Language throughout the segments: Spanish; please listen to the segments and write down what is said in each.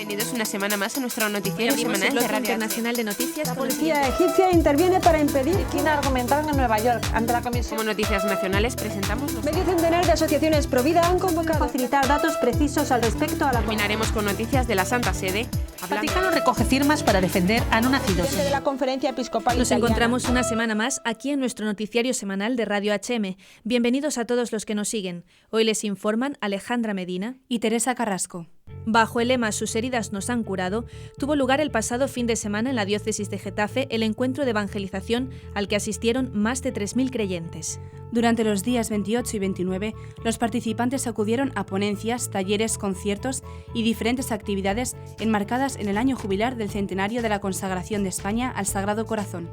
Bienvenidos una semana más a nuestro noticiario semanal de Radio Internacional de Noticias. La policía egipcia interviene para impedir que argumentaron en Nueva York ante la comisión. Como noticias nacionales presentamos Medio centenar de asociaciones pro vida han convocado a facilitar datos precisos al respecto a la... Terminaremos con noticias de la Santa Sede. El Vaticano recoge firmas para defender a no nacidos. De la Conferencia Episcopal Nos Italiana. encontramos una semana más aquí en nuestro noticiario semanal de Radio HM. Bienvenidos a todos los que nos siguen. Hoy les informan Alejandra Medina y Teresa Carrasco. Bajo el lema Sus heridas nos han curado, tuvo lugar el pasado fin de semana en la diócesis de Getafe el encuentro de evangelización al que asistieron más de 3.000 creyentes. Durante los días 28 y 29, los participantes acudieron a ponencias, talleres, conciertos y diferentes actividades enmarcadas en el año jubilar del centenario de la consagración de España al Sagrado Corazón.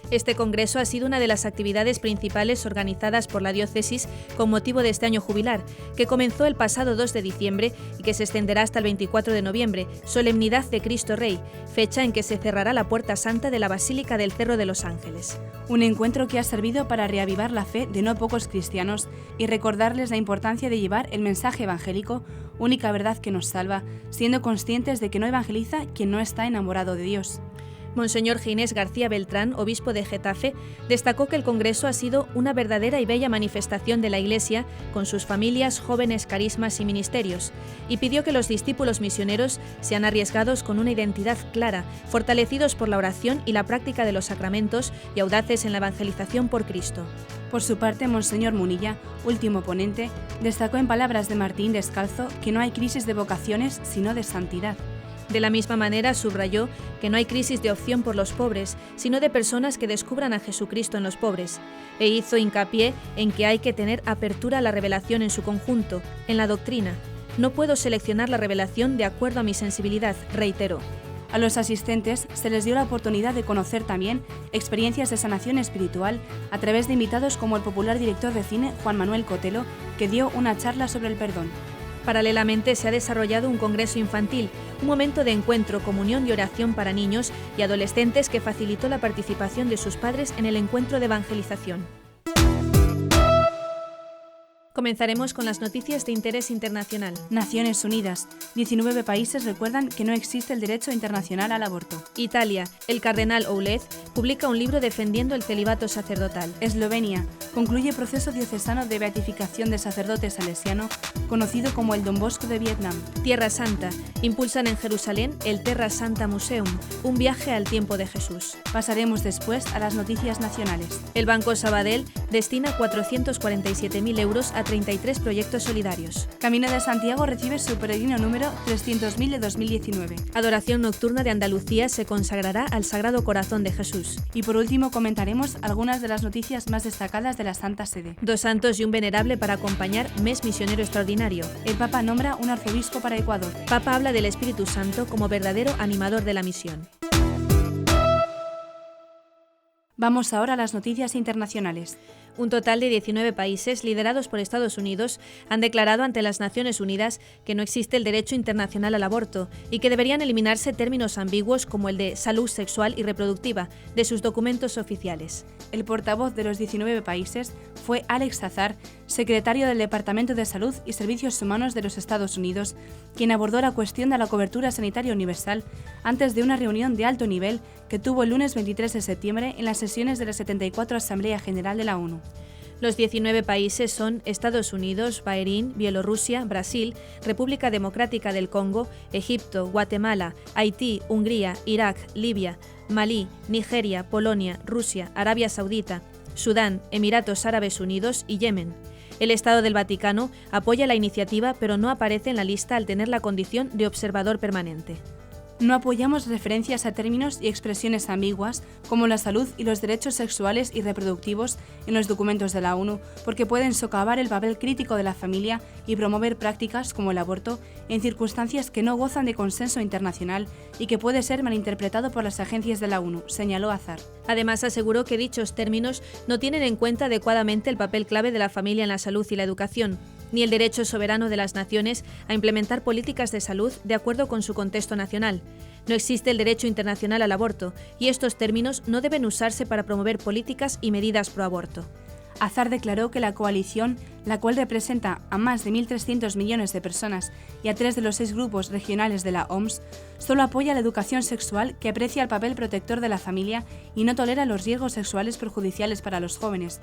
Este congreso ha sido una de las actividades principales organizadas por la diócesis con motivo de este año jubilar, que comenzó el pasado 2 de diciembre y que se extenderá hasta el 24 de noviembre, Solemnidad de Cristo Rey, fecha en que se cerrará la Puerta Santa de la Basílica del Cerro de los Ángeles. Un encuentro que ha servido para reavivar la fe de no pocos cristianos y recordarles la importancia de llevar el mensaje evangélico, única verdad que nos salva, siendo conscientes de que no evangeliza quien no está enamorado de Dios. Monseñor Ginés García Beltrán, obispo de Getafe, destacó que el Congreso ha sido una verdadera y bella manifestación de la Iglesia con sus familias, jóvenes, carismas y ministerios, y pidió que los discípulos misioneros sean arriesgados con una identidad clara, fortalecidos por la oración y la práctica de los sacramentos y audaces en la evangelización por Cristo. Por su parte, Monseñor Munilla, último ponente, destacó en palabras de Martín Descalzo que no hay crisis de vocaciones, sino de santidad. De la misma manera, subrayó que no hay crisis de opción por los pobres, sino de personas que descubran a Jesucristo en los pobres, e hizo hincapié en que hay que tener apertura a la revelación en su conjunto, en la doctrina. No puedo seleccionar la revelación de acuerdo a mi sensibilidad, reiteró. A los asistentes se les dio la oportunidad de conocer también experiencias de sanación espiritual a través de invitados como el popular director de cine Juan Manuel Cotelo, que dio una charla sobre el perdón. Paralelamente se ha desarrollado un congreso infantil, un momento de encuentro, comunión y oración para niños y adolescentes que facilitó la participación de sus padres en el encuentro de evangelización. Comenzaremos con las noticias de interés internacional. Naciones Unidas. 19 países recuerdan que no existe el derecho internacional al aborto. Italia. El cardenal Oulez publica un libro defendiendo el celibato sacerdotal. Eslovenia. Concluye proceso diocesano de beatificación de sacerdote salesiano, conocido como el Don Bosco de Vietnam. Tierra Santa. Impulsan en Jerusalén el Terra Santa Museum, un viaje al tiempo de Jesús. Pasaremos después a las noticias nacionales. El Banco Sabadell destina 447.000 euros a 33 proyectos solidarios. Camino de Santiago recibe su peregrino número 300.000 de 2019. Adoración nocturna de Andalucía se consagrará al Sagrado Corazón de Jesús. Y por último comentaremos algunas de las noticias más destacadas de la Santa Sede. 2 santos y un venerable para acompañar Mes Misionero Extraordinario. El Papa nombra un arzobispo para Ecuador. Papa habla del Espíritu Santo como verdadero animador de la misión. Vamos ahora a las noticias internacionales. Un total de 19 países, liderados por Estados Unidos, han declarado ante las Naciones Unidas que no existe el derecho internacional al aborto y que deberían eliminarse términos ambiguos como el de salud sexual y reproductiva de sus documentos oficiales. El portavoz de los 19 países fue Alex Azar, secretario del Departamento de Salud y Servicios Humanos de los Estados Unidos, quien abordó la cuestión de la cobertura sanitaria universal antes de una reunión de alto nivel que tuvo el lunes 23 de septiembre en las sesiones de la 74 Asamblea General de la ONU. Los 19 países son Estados Unidos, Bahrein, Bielorrusia, Brasil, República Democrática del Congo, Egipto, Guatemala, Haití, Hungría, Irak, Libia, Malí, Nigeria, Polonia, Rusia, Arabia Saudita, Sudán, Emiratos Árabes Unidos y Yemen. El Estado del Vaticano apoya la iniciativa, pero no aparece en la lista al tener la condición de observador permanente. No apoyamos referencias a términos y expresiones ambiguas como la salud y los derechos sexuales y reproductivos en los documentos de la ONU, porque pueden socavar el papel crítico de la familia y promover prácticas como el aborto en circunstancias que no gozan de consenso internacional y que puede ser malinterpretado por las agencias de la ONU, señaló Azar. Además, aseguró que dichos términos no tienen en cuenta adecuadamente el papel clave de la familia en la salud y la educación, ni el derecho soberano de las naciones a implementar políticas de salud de acuerdo con su contexto nacional. No existe el derecho internacional al aborto, y estos términos no deben usarse para promover políticas y medidas pro aborto. Azar declaró que la coalición, la cual representa a más de 1.300 millones de personas y a 3 de los 6 grupos regionales de la OMS, solo apoya la educación sexual que aprecia el papel protector de la familia y no tolera los riesgos sexuales perjudiciales para los jóvenes.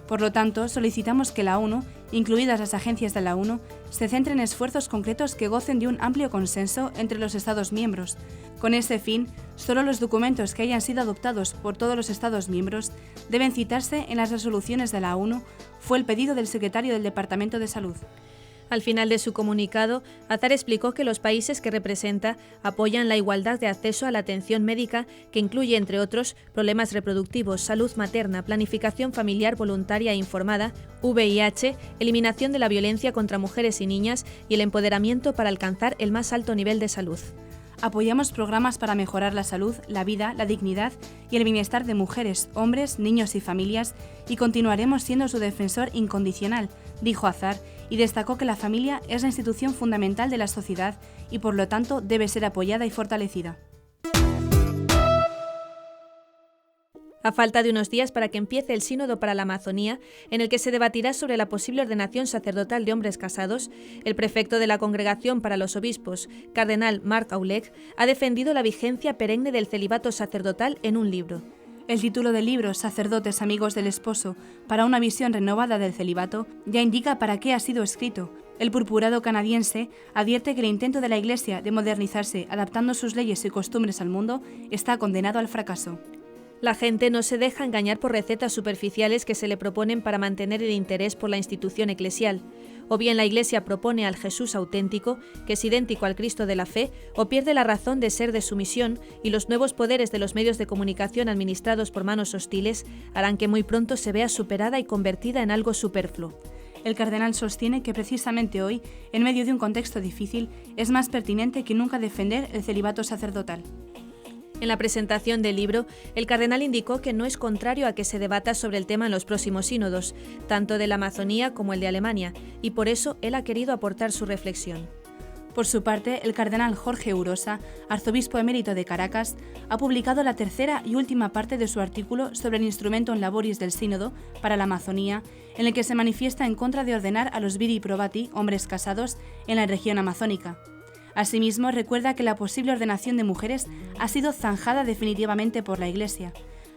Por lo tanto, solicitamos que la ONU, incluidas las agencias de la ONU, se centren en esfuerzos concretos que gocen de un amplio consenso entre los Estados miembros. Con ese fin, solo los documentos que hayan sido adoptados por todos los Estados miembros deben citarse en las resoluciones de la ONU, fue el pedido del secretario del Departamento de Salud. Al final de su comunicado, Azar explicó que los países que representa apoyan la igualdad de acceso a la atención médica, que incluye, entre otros, problemas reproductivos, salud materna, planificación familiar voluntaria e informada, VIH, eliminación de la violencia contra mujeres y niñas y el empoderamiento para alcanzar el más alto nivel de salud. Apoyamos programas para mejorar la salud, la vida, la dignidad y el bienestar de mujeres, hombres, niños y familias, y continuaremos siendo su defensor incondicional, dijo Azar, y destacó que la familia es la institución fundamental de la sociedad y por lo tanto debe ser apoyada y fortalecida. A falta de unos días para que empiece el Sínodo para la Amazonía, en el que se debatirá sobre la posible ordenación sacerdotal de hombres casados, el prefecto de la Congregación para los Obispos, cardenal Marc Aulec, ha defendido la vigencia perenne del celibato sacerdotal en un libro. El título del libro, Sacerdotes amigos del esposo, para una visión renovada del celibato, ya indica para qué ha sido escrito. El purpurado canadiense advierte que el intento de la Iglesia de modernizarse adaptando sus leyes y costumbres al mundo está condenado al fracaso. La gente no se deja engañar por recetas superficiales que se le proponen para mantener el interés por la institución eclesial. O bien la Iglesia propone al Jesús auténtico, que es idéntico al Cristo de la fe, o pierde la razón de ser de su misión, y los nuevos poderes de los medios de comunicación administrados por manos hostiles harán que muy pronto se vea superada y convertida en algo superfluo. El cardenal sostiene que precisamente hoy, en medio de un contexto difícil, es más pertinente que nunca defender el celibato sacerdotal. En la presentación del libro, el cardenal indicó que no es contrario a que se debata sobre el tema en los próximos sínodos, tanto de la Amazonía como el de Alemania, y por eso él ha querido aportar su reflexión. Por su parte, el cardenal Jorge Urosa, arzobispo emérito de Caracas, ha publicado la tercera y última parte de su artículo sobre el instrumentum laboris del sínodo para la Amazonía, en el que se manifiesta en contra de ordenar a los viri probati, hombres casados, en la región amazónica. Asimismo, recuerda que la posible ordenación de mujeres ha sido zanjada definitivamente por la Iglesia.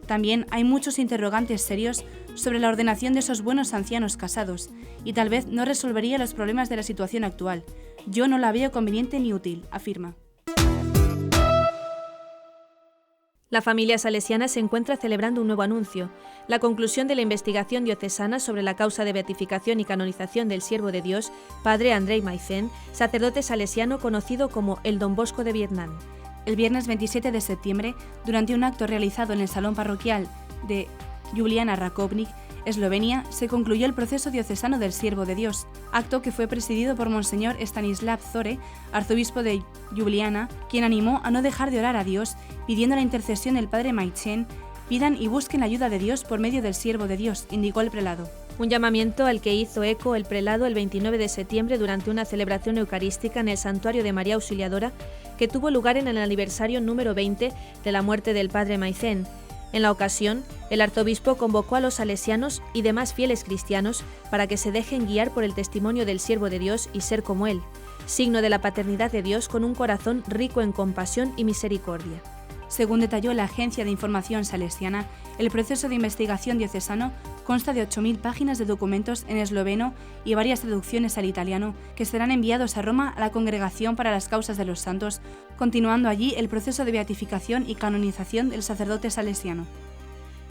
También hay muchos interrogantes serios sobre la ordenación de esos buenos ancianos casados, y tal vez no resolvería los problemas de la situación actual. Yo no la veo conveniente ni útil, afirma. La familia salesiana se encuentra celebrando un nuevo anuncio, la conclusión de la investigación diocesana sobre la causa de beatificación y canonización del siervo de Dios, padre Andrei Maicén, sacerdote salesiano conocido como el Don Bosco de Vietnam. El viernes 27 de septiembre, durante un acto realizado en el salón parroquial de Ljubljana Rakovnik, Eslovenia, se concluyó el proceso diocesano del Siervo de Dios, acto que fue presidido por Monseñor Stanislav Zore, arzobispo de Ljubljana, quien animó a no dejar de orar a Dios, pidiendo la intercesión del padre Maicén. Pidan y busquen la ayuda de Dios por medio del Siervo de Dios, indicó el prelado. Un llamamiento al que hizo eco el prelado el 29 de septiembre durante una celebración eucarística en el Santuario de María Auxiliadora, que tuvo lugar en el aniversario número 20 de la muerte del padre Maicén. En la ocasión, el arzobispo convocó a los salesianos y demás fieles cristianos para que se dejen guiar por el testimonio del siervo de Dios y ser como él, signo de la paternidad de Dios con un corazón rico en compasión y misericordia. Según detalló la Agencia de Información Salesiana, el proceso de investigación diocesano consta de 8.000 páginas de documentos en esloveno y varias traducciones al italiano que serán enviados a Roma a la Congregación para las Causas de los Santos, continuando allí el proceso de beatificación y canonización del sacerdote salesiano.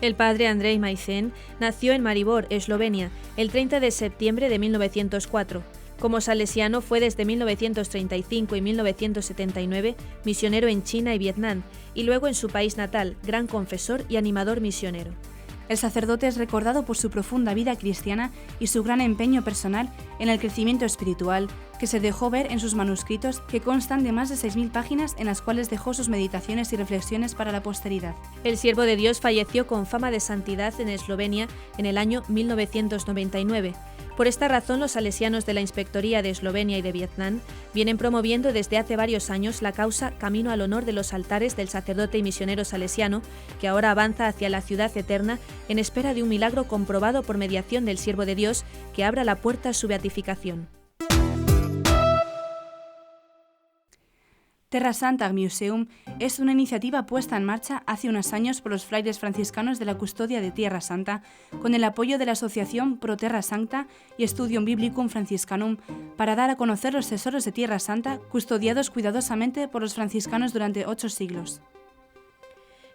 El padre Andrei Maicén nació en Maribor, Eslovenia, el 30 de septiembre de 1904. Como salesiano fue desde 1935 y 1979 misionero en China y Vietnam, y luego en su país natal, gran confesor y animador misionero. El sacerdote es recordado por su profunda vida cristiana y su gran empeño personal en el crecimiento espiritual, que se dejó ver en sus manuscritos, que constan de más de 6.000 páginas en las cuales dejó sus meditaciones y reflexiones para la posteridad. El siervo de Dios falleció con fama de santidad en Eslovenia en el año 1999. Por esta razón, los salesianos de la Inspectoría de Eslovenia y de Vietnam vienen promoviendo desde hace varios años la causa Camino al Honor de los Altares del sacerdote y misionero salesiano, que ahora avanza hacia la ciudad eterna en espera de un milagro comprobado por mediación del siervo de Dios que abra la puerta a su beatificación. Terra Santa Museum es una iniciativa puesta en marcha hace unos años por los frailes franciscanos de la Custodia de Tierra Santa, con el apoyo de la Asociación Pro Terra Sancta y Studium Biblicum Franciscanum, para dar a conocer los tesoros de Tierra Santa, custodiados cuidadosamente por los franciscanos durante 8 siglos.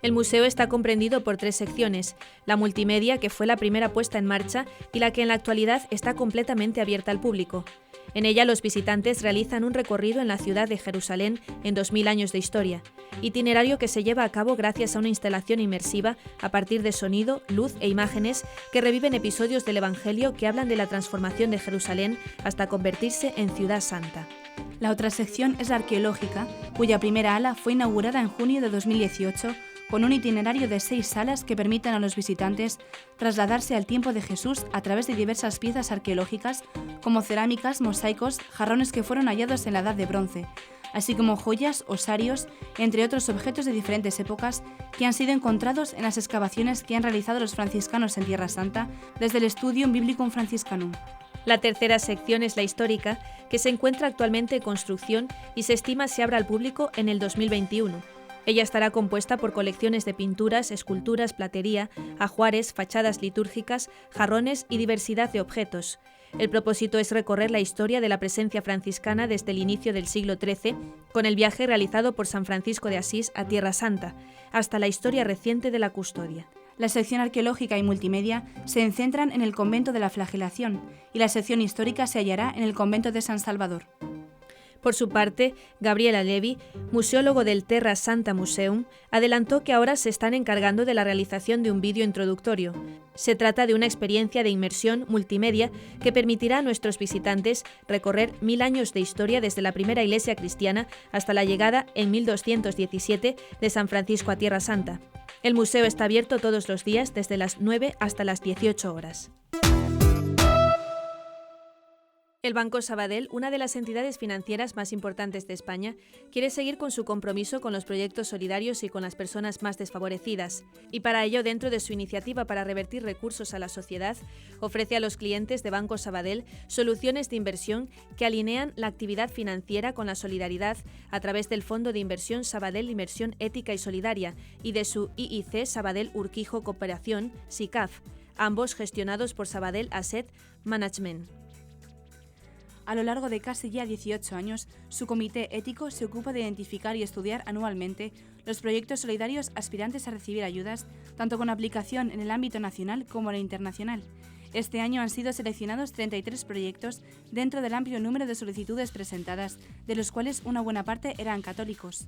El museo está comprendido por 3 secciones: la multimedia, que fue la primera puesta en marcha y la que en la actualidad está completamente abierta al público. En ella los visitantes realizan un recorrido en la ciudad de Jerusalén en 2000 años de historia, itinerario que se lleva a cabo gracias a una instalación inmersiva a partir de sonido, luz e imágenes que reviven episodios del Evangelio que hablan de la transformación de Jerusalén hasta convertirse en ciudad santa. La otra sección es la arqueológica, cuya primera ala fue inaugurada en junio de 2018, con un itinerario de 6 salas que permiten a los visitantes trasladarse al tiempo de Jesús a través de diversas piezas arqueológicas como cerámicas, mosaicos, jarrones que fueron hallados en la Edad de Bronce, así como joyas, osarios, entre otros objetos de diferentes épocas que han sido encontrados en las excavaciones que han realizado los franciscanos en Tierra Santa desde el Studium Biblicum Franciscanum. La tercera sección es la histórica, que se encuentra actualmente en construcción y se estima se abra al público en el 2021. Ella estará compuesta por colecciones de pinturas, esculturas, platería, ajuares, fachadas litúrgicas, jarrones y diversidad de objetos. El propósito es recorrer la historia de la presencia franciscana desde el inicio del siglo XIII, con el viaje realizado por San Francisco de Asís a Tierra Santa, hasta la historia reciente de la custodia. La sección arqueológica y multimedia se centran en el convento de la Flagelación y la sección histórica se hallará en el convento de San Salvador. Por su parte, Gabriela Levi, museólogo del Terra Santa Museum, adelantó que ahora se están encargando de la realización de un vídeo introductorio. Se trata de una experiencia de inmersión multimedia que permitirá a nuestros visitantes recorrer 1000 años de historia desde la primera iglesia cristiana hasta la llegada en 1217 de San Francisco a Tierra Santa. El museo está abierto todos los días desde las 9 hasta las 18 horas. El Banco Sabadell, una de las entidades financieras más importantes de España, quiere seguir con su compromiso con los proyectos solidarios y con las personas más desfavorecidas, y para ello, dentro de su iniciativa para revertir recursos a la sociedad, ofrece a los clientes de Banco Sabadell soluciones de inversión que alinean la actividad financiera con la solidaridad a través del Fondo de Inversión Sabadell Inversión Ética y Solidaria y de su IIC Sabadell Urquijo Cooperación, SICAF, ambos gestionados por Sabadell Asset Management. A lo largo de casi ya 18 años, su comité ético se ocupa de identificar y estudiar anualmente los proyectos solidarios aspirantes a recibir ayudas, tanto con aplicación en el ámbito nacional como en el internacional. Este año han sido seleccionados 33 proyectos dentro del amplio número de solicitudes presentadas, de los cuales una buena parte eran católicos.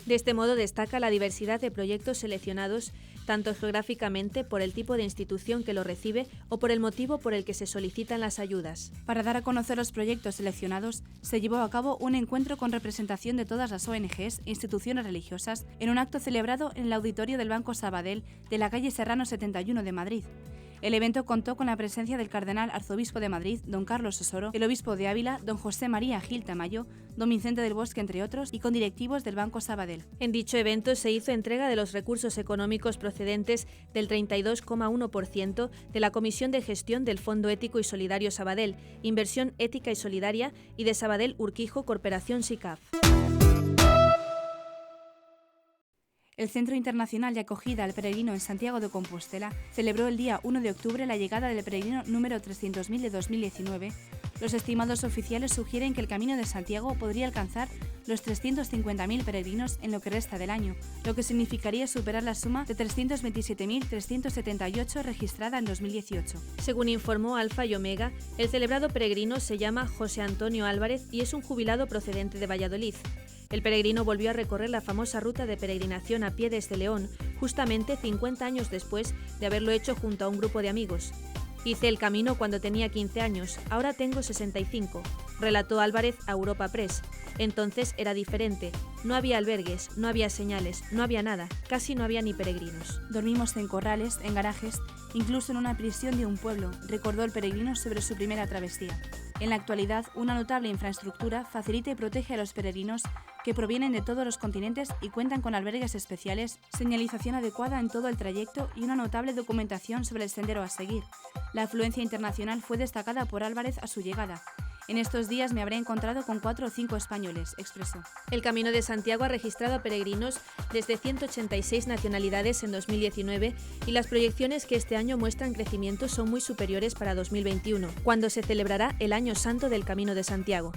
De este modo destaca la diversidad de proyectos seleccionados, tanto geográficamente por el tipo de institución que lo recibe o por el motivo por el que se solicitan las ayudas. Para dar a conocer los proyectos seleccionados, se llevó a cabo un encuentro con representación de todas las ONGs e instituciones religiosas en un acto celebrado en el auditorio del Banco Sabadell de la calle Serrano 71 de Madrid. El evento contó con la presencia del cardenal arzobispo de Madrid, don Carlos Osoro, el obispo de Ávila, don José María Gil Tamayo, don Vicente del Bosque, entre otros, y con directivos del Banco Sabadell. En dicho evento se hizo entrega de los recursos económicos procedentes del 32,1% de la Comisión de Gestión del Fondo Ético y Solidario Sabadell, Inversión Ética y Solidaria y de Sabadell Urquijo Corporación SICAF. El Centro Internacional de Acogida al Peregrino en Santiago de Compostela celebró el día 1 de octubre la llegada del peregrino número 300.000 de 2019. Los estimados oficiales sugieren que el Camino de Santiago podría alcanzar los 350.000 peregrinos en lo que resta del año, lo que significaría superar la suma de 327.378 registrada en 2018. Según informó Alfa y Omega, el celebrado peregrino se llama José Antonio Álvarez y es un jubilado procedente de Valladolid. El peregrino volvió a recorrer la famosa ruta de peregrinación a pie desde León, justamente 50 años después de haberlo hecho junto a un grupo de amigos. Hice el camino cuando tenía 15 años, ahora tengo 65. relató Álvarez a Europa Press. Entonces era diferente. No había albergues, no había señales, no había nada, casi no había ni peregrinos. Dormimos en corrales, en garajes, incluso en una prisión de un pueblo, recordó el peregrino sobre su primera travesía. En la actualidad, una notable infraestructura facilita y protege a los peregrinos que provienen de todos los continentes y cuentan con albergues especiales, señalización adecuada en todo el trayecto y una notable documentación sobre el sendero a seguir. La afluencia internacional fue destacada por Álvarez a su llegada. En estos días me habré encontrado con 4 o 5 españoles, expresó. El Camino de Santiago ha registrado a peregrinos desde 186 nacionalidades en 2019 y las proyecciones que este año muestran crecimiento son muy superiores para 2021, cuando se celebrará el Año Santo del Camino de Santiago.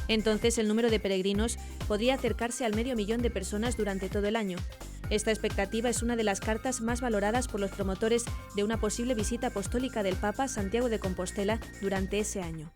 Entonces el número de peregrinos podría acercarse al 500.000 de personas durante todo el año. Esta expectativa es una de las cartas más valoradas por los promotores de una posible visita apostólica del Papa a Santiago de Compostela durante ese año.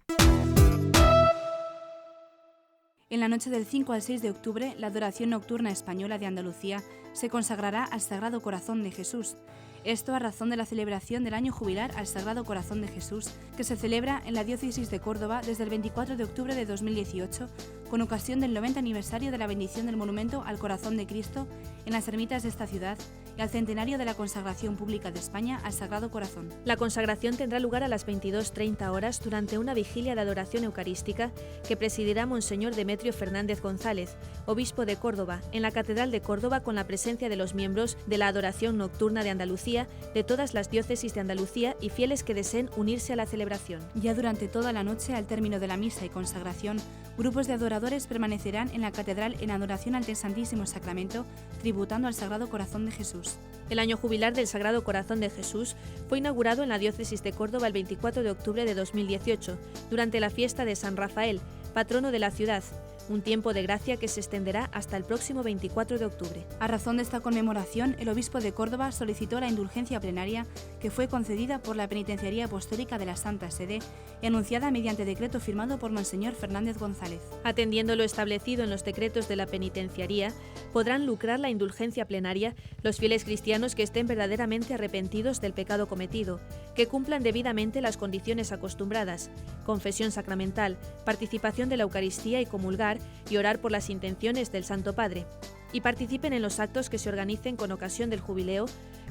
En la noche del 5 al 6 de octubre, la adoración nocturna española de Andalucía se consagrará al Sagrado Corazón de Jesús. Esto a razón de la celebración del año jubilar al Sagrado Corazón de Jesús, que se celebra en la diócesis de Córdoba desde el 24 de octubre de 2018, con ocasión del 90 aniversario de la bendición del monumento al Corazón de Cristo en las ermitas de esta ciudad y al centenario de la consagración pública de España al Sagrado Corazón. La consagración tendrá lugar a las 22:30 horas durante una vigilia de adoración eucarística que presidirá Monseñor Demetrio Fernández González, obispo de Córdoba, en la Catedral de Córdoba con la presencia de los miembros de la adoración nocturna de Andalucía, de todas las diócesis de Andalucía y fieles que deseen unirse a la celebración. Ya durante toda la noche, al término de la misa y consagración, grupos de adoradores permanecerán en la catedral en adoración al Santísimo Sacramento, tributando al Sagrado Corazón de Jesús. El año jubilar del Sagrado Corazón de Jesús fue inaugurado en la diócesis de Córdoba el 24 de octubre de 2018, durante la fiesta de San Rafael, patrono de la ciudad, un tiempo de gracia que se extenderá hasta el próximo 24 de octubre. A razón de esta conmemoración, el obispo de Córdoba solicitó la indulgencia plenaria que fue concedida por la Penitenciaría Apostólica de la Santa Sede y anunciada mediante decreto firmado por Monseñor Fernández González. Atendiendo lo establecido en los decretos de la Penitenciaría, podrán lucrar la indulgencia plenaria los fieles cristianos que estén verdaderamente arrepentidos del pecado cometido, que cumplan debidamente las condiciones acostumbradas, confesión sacramental, participación de la Eucaristía y comulgar y orar por las intenciones del Santo Padre, y participen en los actos que se organicen con ocasión del jubileo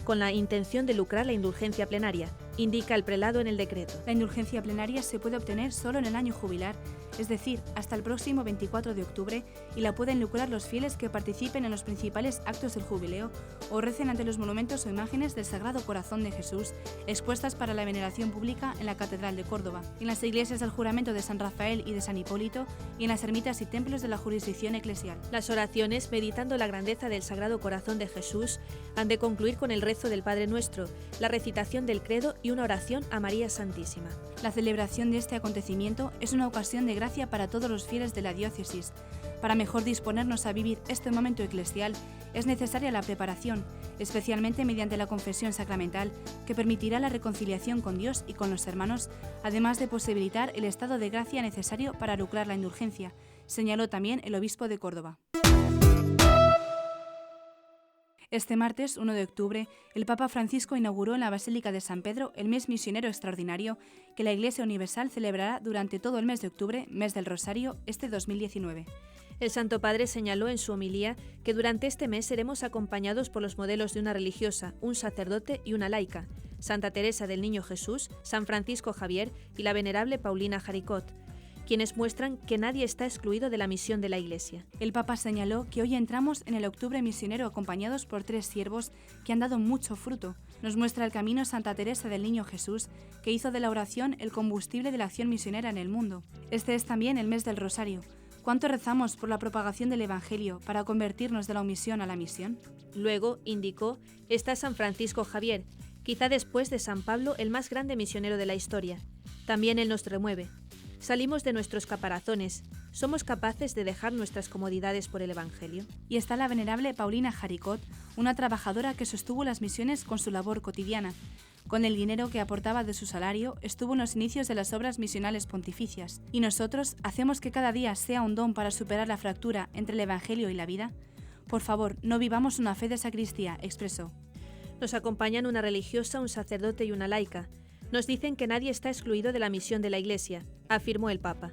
con la intención de lucrar la indulgencia plenaria, indica el prelado en el decreto. La indulgencia plenaria se puede obtener solo en el año jubilar, es decir, hasta el próximo 24 de octubre, y la pueden lucrar los fieles que participen en los principales actos del jubileo o recen ante los monumentos o imágenes del Sagrado Corazón de Jesús expuestas para la veneración pública en la Catedral de Córdoba, en las iglesias del juramento de San Rafael y de San Hipólito y en las ermitas y templos de la jurisdicción eclesial. Las oraciones, meditando la grandeza del Sagrado Corazón de Jesús, han de concluir con el rezo del Padre Nuestro, la recitación del Credo y una oración a María Santísima. La celebración de este acontecimiento es una ocasión de gracia para todos los fieles de la diócesis. Para mejor disponernos a vivir este momento eclesial, es necesaria la preparación, especialmente mediante la confesión sacramental, que permitirá la reconciliación con Dios y con los hermanos, además de posibilitar el estado de gracia necesario para lucrar la indulgencia, señaló también el obispo de Córdoba. Este martes, 1 de octubre, el Papa Francisco inauguró en la Basílica de San Pedro el mes misionero extraordinario que la Iglesia Universal celebrará durante todo el mes de octubre, mes del Rosario, este 2019. El Santo Padre señaló en su homilía que durante este mes seremos acompañados por los modelos de una religiosa, un sacerdote y una laica, Santa Teresa del Niño Jesús, San Francisco Javier y la venerable Paulina Jaricot, quienes muestran que nadie está excluido de la misión de la Iglesia. El Papa señaló que hoy entramos en el octubre misionero acompañados por 3 siervos que han dado mucho fruto. Nos muestra el camino Santa Teresa del Niño Jesús, que hizo de la oración el combustible de la acción misionera en el mundo. Este es también el mes del Rosario. ¿Cuánto rezamos por la propagación del Evangelio para convertirnos de la omisión a la misión? Luego, indicó, está San Francisco Javier, quizá después de San Pablo el más grande misionero de la historia. También él nos remueve. Salimos de nuestros caparazones. ¿Somos capaces de dejar nuestras comodidades por el Evangelio? Y está la venerable Paulina Jaricot, una trabajadora que sostuvo las misiones con su labor cotidiana. Con el dinero que aportaba de su salario, estuvo en los inicios de las obras misionales pontificias. ¿Y nosotros hacemos que cada día sea un don para superar la fractura entre el Evangelio y la vida? Por favor, no vivamos una fe de sacristía, expresó. Nos acompañan una religiosa, un sacerdote y una laica. Nos dicen que nadie está excluido de la misión de la Iglesia, afirmó el Papa.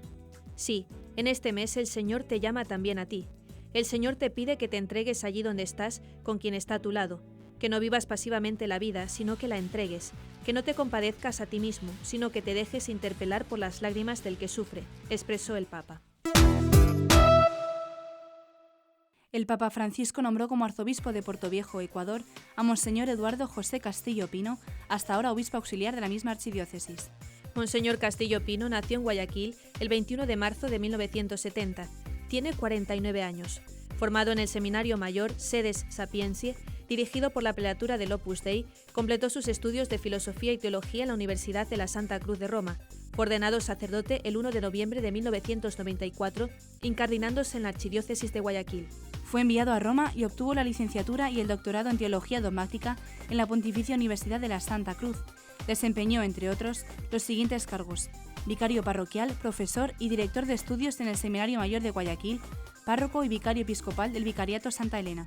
Sí, en este mes el Señor te llama también a ti. El Señor te pide que te entregues allí donde estás, con quien está a tu lado, que no vivas pasivamente la vida, sino que la entregues, que no te compadezcas a ti mismo, sino que te dejes interpelar por las lágrimas del que sufre, expresó el Papa. El Papa Francisco nombró como arzobispo de Portoviejo, Ecuador, a Monseñor Eduardo José Castillo Pino, hasta ahora obispo auxiliar de la misma archidiócesis. Monseñor Castillo Pino nació en Guayaquil el 21 de marzo de 1970. Tiene 49 años. Formado en el Seminario Mayor Sedes Sapientiae, dirigido por la prelatura del Opus Dei, completó sus estudios de Filosofía y Teología en la Universidad de la Santa Cruz de Roma. Fue ordenado sacerdote el 1 de noviembre de 1994, incardinándose en la Archidiócesis de Guayaquil. Fue enviado a Roma y obtuvo la licenciatura y el doctorado en Teología Dogmática en la Pontificia Universidad de la Santa Cruz. Desempeñó, entre otros, los siguientes cargos: vicario parroquial, profesor y director de estudios en el Seminario Mayor de Guayaquil, párroco y vicario episcopal del Vicariato Santa Elena.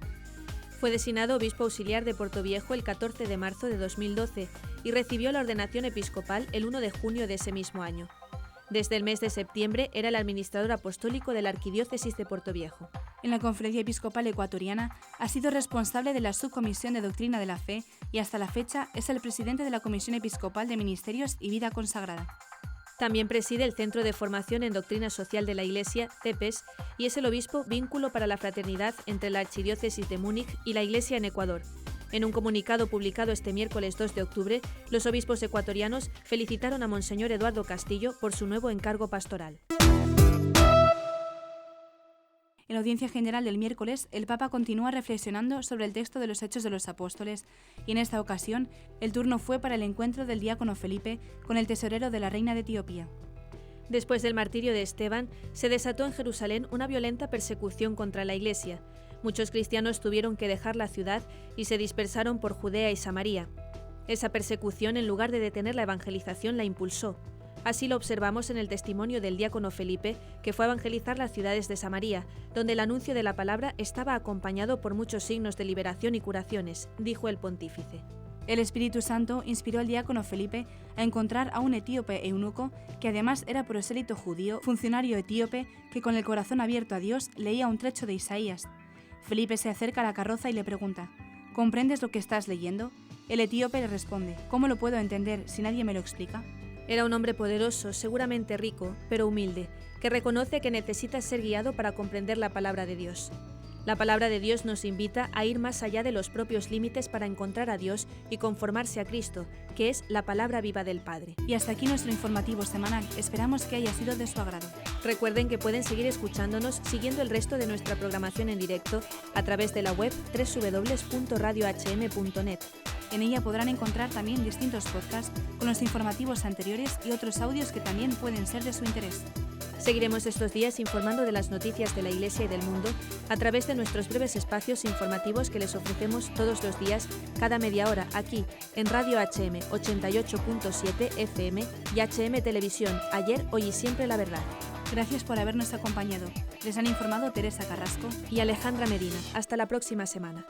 Fue designado obispo auxiliar de Portoviejo el 14 de marzo de 2012 y recibió la ordenación episcopal el 1 de junio de ese mismo año. Desde el mes de septiembre era el administrador apostólico de la Arquidiócesis de Portoviejo. En la Conferencia Episcopal Ecuatoriana ha sido responsable de la Subcomisión de Doctrina de la Fe y hasta la fecha es el presidente de la Comisión Episcopal de Ministerios y Vida Consagrada. También preside el Centro de Formación en Doctrina Social de la Iglesia, CEPES, y es el obispo vínculo para la fraternidad entre la Archidiócesis de Múnich y la Iglesia en Ecuador. En un comunicado publicado este miércoles 2 de octubre, los obispos ecuatorianos felicitaron a Monseñor Eduardo Castillo por su nuevo encargo pastoral. En la audiencia general del miércoles, el Papa continúa reflexionando sobre el texto de los Hechos de los Apóstoles y en esta ocasión el turno fue para el encuentro del diácono Felipe con el tesorero de la reina de Etiopía. Después del martirio de Esteban, se desató en Jerusalén una violenta persecución contra la Iglesia. Muchos cristianos tuvieron que dejar la ciudad y se dispersaron por Judea y Samaria. Esa persecución, en lugar de detener la evangelización, la impulsó. Así lo observamos en el testimonio del diácono Felipe, que fue a evangelizar las ciudades de Samaria, donde el anuncio de la palabra estaba acompañado por muchos signos de liberación y curaciones, dijo el pontífice. El Espíritu Santo inspiró al diácono Felipe a encontrar a un etíope eunuco, que además era prosélito judío, funcionario etíope, que con el corazón abierto a Dios leía un trecho de Isaías. Felipe se acerca a la carroza y le pregunta: ¿comprendes lo que estás leyendo? El etíope le responde: ¿cómo lo puedo entender si nadie me lo explica? Era un hombre poderoso, seguramente rico, pero humilde, que reconoce que necesita ser guiado para comprender la palabra de Dios. La palabra de Dios nos invita a ir más allá de los propios límites para encontrar a Dios y conformarse a Cristo, que es la palabra viva del Padre. Y hasta aquí nuestro informativo semanal. Esperamos que haya sido de su agrado. Recuerden que pueden seguir escuchándonos siguiendo el resto de nuestra programación en directo a través de la web www.radiohm.net. En ella podrán encontrar también distintos podcasts con los informativos anteriores y otros audios que también pueden ser de su interés. Seguiremos estos días informando de las noticias de la Iglesia y del mundo a través de nuestros breves espacios informativos que les ofrecemos todos los días, cada media hora, aquí, en Radio HM 88.7 FM y HM Televisión, ayer, hoy y siempre la verdad. Gracias por habernos acompañado. Les han informado Teresa Carrasco y Alejandra Medina. Hasta la próxima semana.